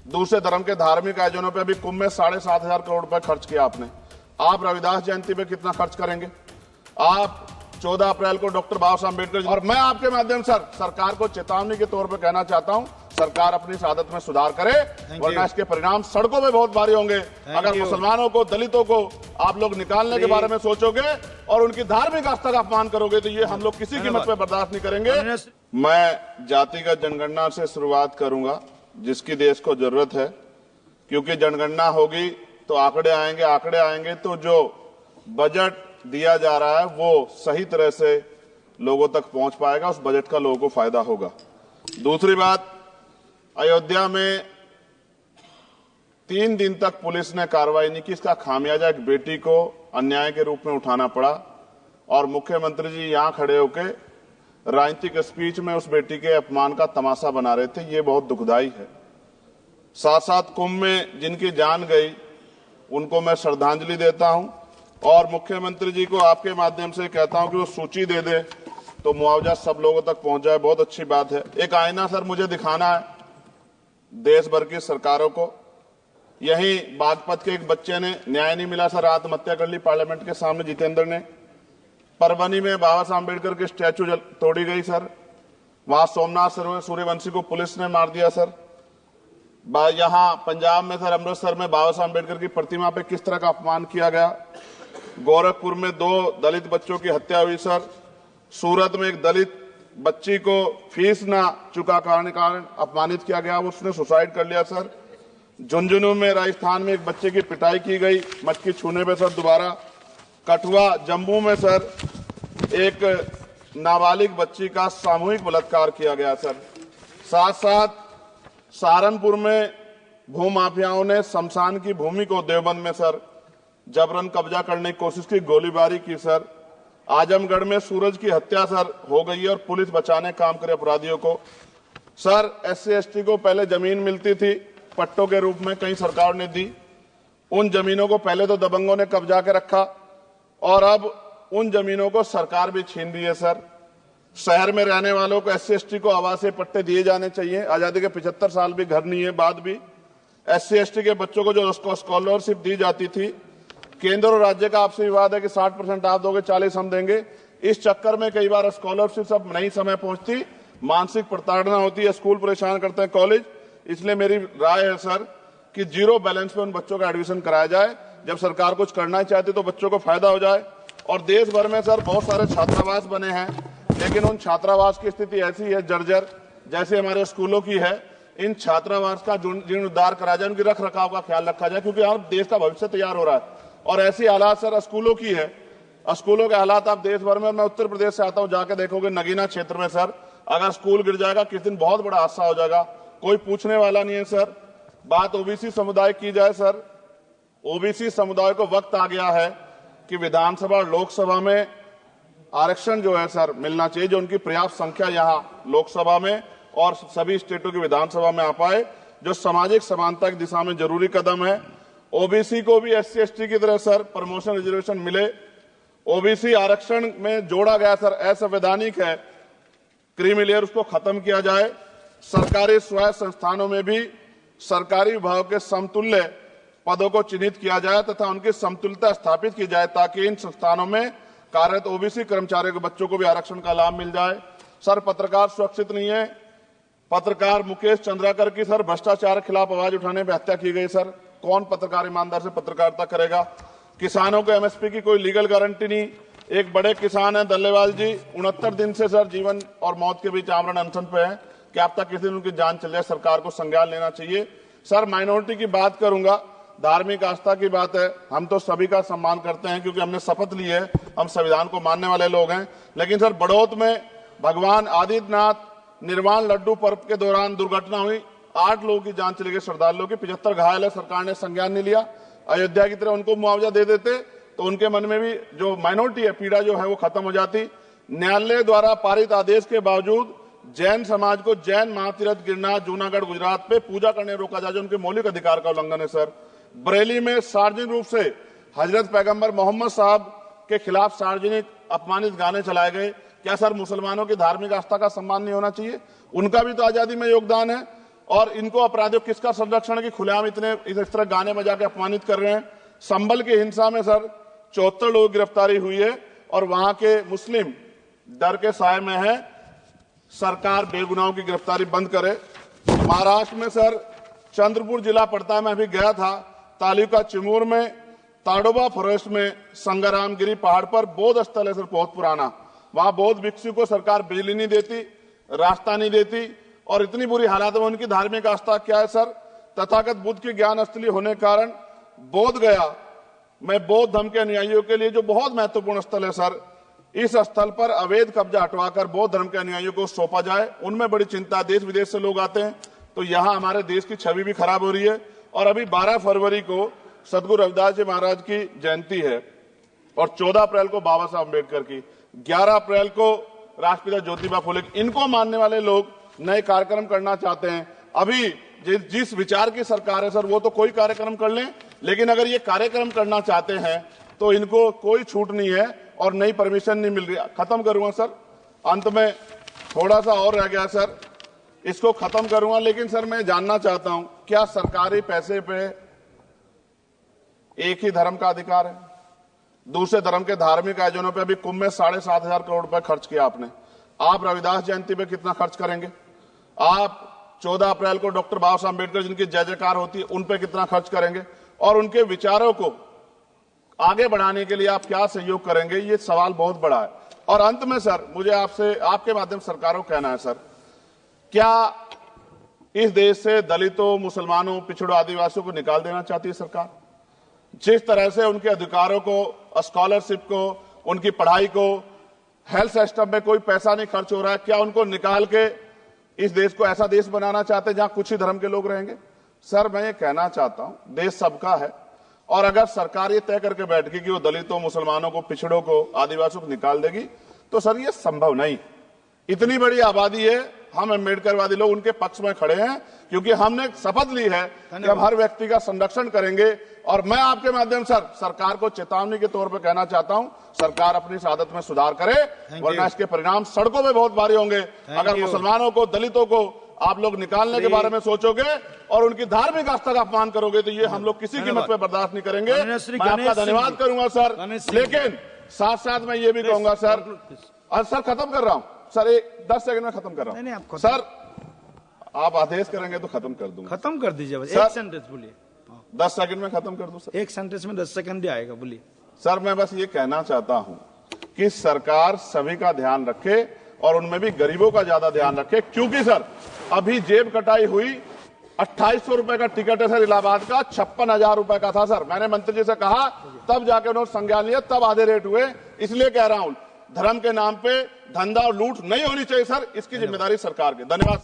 दूसरे धर्म के धार्मिक आयोजनों पे अभी कुंभ में 7,500 करोड़ रुपए खर्च किया आपने। आप रविदास जयंती पे कितना खर्च करेंगे? आप 14 अप्रैल को डॉक्टर बाबा साहब अम्बेडकर। और मैं आपके माध्यम से सरकार को चेतावनी के तौर पर कहना चाहता हूं, सरकार अपनी इस आदत में सुधार करे, वरना इसके परिणाम सड़कों में बहुत भारी होंगे। अगर मुसलमानों को, दलितों को आप लोग निकालने के बारे में सोचोगे और उनकी धार्मिक आस्था का अपमान करोगे तो ये हम लोग किसी कीमत पे बर्दाश्त नहीं करेंगे। मैं जातिगत जनगणना से शुरुआत करूंगा, जिसकी देश को जरूरत है, क्योंकि जनगणना होगी तो आंकड़े आएंगे तो जो बजट दिया जा रहा है वो सही तरह से लोगों तक पहुंच पाएगा, उस बजट का लोगों को फायदा होगा। दूसरी बात, अयोध्या में 3 दिन तक पुलिस ने कार्रवाई नहीं की, इसका खामियाजा एक बेटी को अन्याय के रूप में उठाना पड़ा और मुख्यमंत्री जी यहां खड़े होकर राजनीतिक स्पीच में उस बेटी के अपमान का तमाशा बना रहे थे। ये बहुत दुखदाई है। साथ साथ कुंभ में जिनकी जान गई उनको मैं श्रद्धांजलि देता हूं और मुख्यमंत्री जी को आपके माध्यम से कहता हूं कि वो सूची दे दे तो मुआवजा सब लोगों तक पहुंच जाए। बहुत अच्छी बात है। एक आईना सर मुझे दिखाना है देश भर की सरकारों को। यही बागपत के एक बच्चे ने न्याय नहीं मिला सर, आत्महत्या कर ली पार्लियामेंट के सामने, जितेंद्र ने। परभनी में बाबा साहब अम्बेडकर की स्टैचू तोड़ी गई सर, वहां सोमनाथ सूर्यवंशी को पुलिस ने मार दिया सर। यहां पंजाब में सर, अमृतसर में बाबा साहब अम्बेडकर की प्रतिमा पे किस तरह का अपमान किया गया। गोरखपुर में 2 दलित बच्चों की हत्या हुई सर। सूरत में एक दलित बच्ची को फीस ना चुका कारण अपमानित किया गया, उसने सुसाइड कर लिया सर। झुंझुनू में राजस्थान में एक बच्चे की पिटाई की गई मटकी छूने पे सर दोबारा। कठुआ जम्मू में सर एक नाबालिग बच्ची का सामूहिक बलात्कार किया गया सर। साथ साथ सहारनपुर में भूमाफियाओं ने शमशान की भूमि को देवबंद में सर जबरन कब्जा करने की कोशिश की, गोलीबारी की सर। आजमगढ़ में सूरज की हत्या सर हो गई है और पुलिस बचाने काम करे अपराधियों को। सर SC ST को पहले जमीन मिलती थी पट्टों के रूप में, कई सरकार ने दी। उन जमीनों को पहले तो दबंगों ने कब्जा के रखा और अब उन जमीनों को सरकार भी छीन रही है सर। शहर में रहने वालों को SC ST को आवासीय पट्टे दिए जाने चाहिए। आजादी के 75 साल भी घर नहीं है, बाद भी SC ST के बच्चों को जो स्कॉलरशिप दी जाती थी, केंद्र और राज्य का आपसे विवाद है कि 60% आप दोगे, 40 हम देंगे। इस चक्कर में कई बार स्कॉलरशिप सब नहीं समय पहुंचती, मानसिक प्रताड़ना होती है, स्कूल परेशान करते हैं, कॉलेज। इसलिए मेरी राय है सर कि 0 बैलेंस पे उन बच्चों का एडमिशन कराया जाए। जब सरकार कुछ करना चाहती तो बच्चों को फायदा हो जाए। और देश भर में सर बहुत सारे छात्रावास बने हैं, लेकिन उन छात्रावास की स्थिति ऐसी है जर्जर, जैसे हमारे स्कूलों की है। इन छात्रावास का जीर्णोद्धार करा जाए, उनकी रख रखाव का ख्याल रखा जाए, क्योंकि यहाँ देश का भविष्य तैयार हो रहा है। और ऐसी हालात सर स्कूलों की है, स्कूलों के हालात आप देश भर में, मैं उत्तर प्रदेश से आता हूं, जाके देखोगे नगीना क्षेत्र में सर अगर स्कूल गिर जाएगा किस दिन बहुत बड़ा हादसा हो जाएगा, कोई पूछने वाला नहीं है सर। बात OBC समुदाय की जाए सर, OBC समुदाय को वक्त आ गया है कि विधानसभा और लोकसभा में आरक्षण जो है सर मिलना चाहिए, जो उनकी पर्याप्त संख्या यहाँ लोकसभा में और सभी स्टेटों की विधानसभा में आ पाए, जो सामाजिक समानता की दिशा में जरूरी कदम है। OBC को भी SC ST की तरह सर प्रमोशन रिजर्वेशन मिले। OBC आरक्षण में जोड़ा गया सर असंवैधानिक है, क्रीमी लेयर उसको खत्म किया जाए। सरकारी स्वायत्त संस्थानों में भी सरकारी विभागों के समतुल्य पदों को चिन्हित किया जाए तथा उनकी समतुल्यता स्थापित की जाए, ताकि इन संस्थानों में कार्यरत OBC कर्मचारियों के बच्चों को भी आरक्षण का लाभ मिल जाए। सर पत्रकार सुरक्षित नहीं है। पत्रकार मुकेश चंद्राकर की सर भ्रष्टाचार के खिलाफ आवाज उठाने पर हत्या की गई सर। कौन पत्रकार ईमानदार से पत्रकारिता करेगा? किसानों को MSP की कोई लीगल गारंटी नहीं। एक बड़े किसान हैं दल्लेवाल जी, 69 दिन से सर जीवन और मौत के बीच आमरण अनशन पे हैं। क्या अब तक किसी दिन उनकी जान चल जाए? सरकार को संज्ञान लेना चाहिए। सर माइनॉरिटी की बात करूंगा, धार्मिक आस्था की बात है, हम तो सभी का सम्मान करते हैं क्योंकि हमने शपथ ली है, हम संविधान को मानने वाले लोग हैं। लेकिन सर बड़ौत में भगवान आदित्यनाथ निर्वाण लड्डू पर्व के दौरान दुर्घटना हुई, 8 लोगों की जान चली गई, श्रद्धालुओं की, 75 घायल है, सरकार ने संज्ञान नहीं लिया। अयोध्या की तरह उनको मुआवजा दे देते तो उनके मन में भी जो माइनॉरिटी है पीड़ा जो है वो खत्म हो जाती। न्यायालय द्वारा पारित आदेश के बावजूद जैन समाज को जैन महातीर्थ गिरनार जूनागढ़ गुजरात पे पूजा करने रोका जाए, जो उनके मौलिक अधिकार का उल्लंघन है सर। बरेली में सार्वजनिक रूप से हजरत पैगंबर मोहम्मद साहब के खिलाफ सार्वजनिक अपमानित गाने चलाए गए। क्या सर मुसलमानों की धार्मिक आस्था का सम्मान नहीं होना चाहिए? उनका भी तो आजादी में योगदान है। और इनको अपराधियों किसका संरक्षण की खुलेआम इतने इस तरह गाने बजा के अपमानित कर रहे हैं। संभल की हिंसा में सर 74 लोगों की गिरफ्तारी हुई है और वहां के मुस्लिम डर के साए में है। सरकार बेगुनाहों की गिरफ्तारी बंद करे। महाराष्ट्र में सर चंद्रपुर जिला पड़ता है, मैं अभी गया था, तालुका चिमूर में ताडोबा फॉरेस्ट में संग्रामगिरी पहाड़ पर बौद्ध स्थल है सर, बहुत पुराना। वहां बौद्ध भिक्षु को सरकार बिजली नहीं देती, रास्ता नहीं देती और इतनी बुरी हालत में उनकी धार्मिक आस्था क्या है सर, तथागत बुद्ध की ज्ञान स्थली होने के कारण बोध गया में बौद्ध धर्म के अनुयायियों के लिए जो बहुत महत्वपूर्ण स्थल है सर, इस स्थल पर अवैध कब्जा हटवाकर बौद्ध धर्म के अनुयायियों को सौंपा जाए। उनमें बड़ी चिंता, देश विदेश से लोग आते हैं, तो यहाँ हमारे देश की छवि भी खराब हो रही है। और अभी 12 फरवरी को सदगुरु रविदास जी महाराज की जयंती है और 14 अप्रैल को बाबा साहब अम्बेडकर की, 11 अप्रैल को राष्ट्रपिता ज्योतिबा फुले की। इनको मानने वाले लोग नए कार्यक्रम करना चाहते हैं। अभी जिस विचार की सरकार है सर, वो तो कोई कार्यक्रम कर लें, लेकिन अगर ये कार्यक्रम करना चाहते हैं तो इनको कोई छूट नहीं है और नई परमिशन नहीं मिल रही। खत्म करूंगा सर, अंत में थोड़ा सा और रह गया सर, इसको खत्म करूंगा। लेकिन सर मैं जानना चाहता हूं, क्या सरकारी पैसे पे एक ही धर्म का अधिकार है? दूसरे धर्म के धार्मिक आयोजनों पे अभी कुंभ में 7,500 करोड़ रुपए खर्च किया आपने। आप रविदास जयंती पे कितना खर्च करेंगे? आप 14 अप्रैल को डॉक्टर बाबा साहब अम्बेडकर जिनकी जय जयकार होती है उन पे कितना खर्च करेंगे? और उनके विचारों को आगे बढ़ाने के लिए आप क्या सहयोग करेंगे? ये सवाल बहुत बड़ा है। और अंत में सर मुझे आपसे, आपके माध्यम से सरकारों को कहना है सर, क्या इस देश से दलितों, मुसलमानों, पिछड़ों, आदिवासियों को निकाल देना चाहती है सरकार? जिस तरह से उनके अधिकारों को, स्कॉलरशिप को, उनकी पढ़ाई को, हेल्थ सिस्टम में कोई पैसा नहीं खर्च हो रहा है, क्या उनको निकाल के इस देश को ऐसा देश बनाना चाहते हैं जहां कुछ ही धर्म के लोग रहेंगे? सर मैं ये कहना चाहता हूं, देश सबका है और अगर सरकार ये तय करके बैठ गई कि वो दलितों, मुसलमानों को, पिछड़ों को, आदिवासियों को निकाल देगी, तो सर ये संभव नहीं। इतनी बड़ी आबादी है, हम अम्बेडकरवादी लोग उनके पक्ष में खड़े हैं क्योंकि हमने शपथ ली है कि हम हर व्यक्ति का संरक्षण करेंगे। और मैं आपके माध्यम से सरकार को चेतावनी के तौर पर कहना चाहता हूं, सरकार अपनी इस आदत में सुधार करे, वरना इसके परिणाम सड़कों में बहुत भारी होंगे। अगर मुसलमानों को, दलितों को आप लोग निकालने के बारे में सोचोगे और उनकी धार्मिक आस्था का अपमान करोगे तो ये हम लोग किसी कीमत पे बर्दाश्त नहीं करेंगे। मैं आपका धन्यवाद करूंगा सर, लेकिन साथ साथ मैं ये भी कहूंगा सर, और सर खत्म कर रहा हूं सर, 10 सेकंड में खत्म कर रहा हूं सर, आप आदेश करेंगे तो खत्म कर दूंगा। खत्म कर दीजिए, एक सेंटेंस बोलिए। 10 सेकंड में खत्म कर दूं सर, एक सेंटेंस में 10 सेकंड ही आएगा, बोलिए। सर मैं बस ये कहना चाहता हूं कि सरकार सभी का ध्यान रखे और उनमें भी गरीबों का ज्यादा ध्यान रखे, क्योंकि सर अभी जेब कटाई हुई, 2800 रुपए का टिकट है सर इलाहाबाद का, 56,000 रुपए का था सर। मैंने मंत्री जी से कहा, तब जाके उन्होंने संज्ञान लिया, तब आधे रेट हुए। इसलिए कह रहा हूं, धर्म के नाम पे धंधा और लूट नहीं होनी चाहिए सर, इसकी जिम्मेदारी सरकार की। धन्यवाद।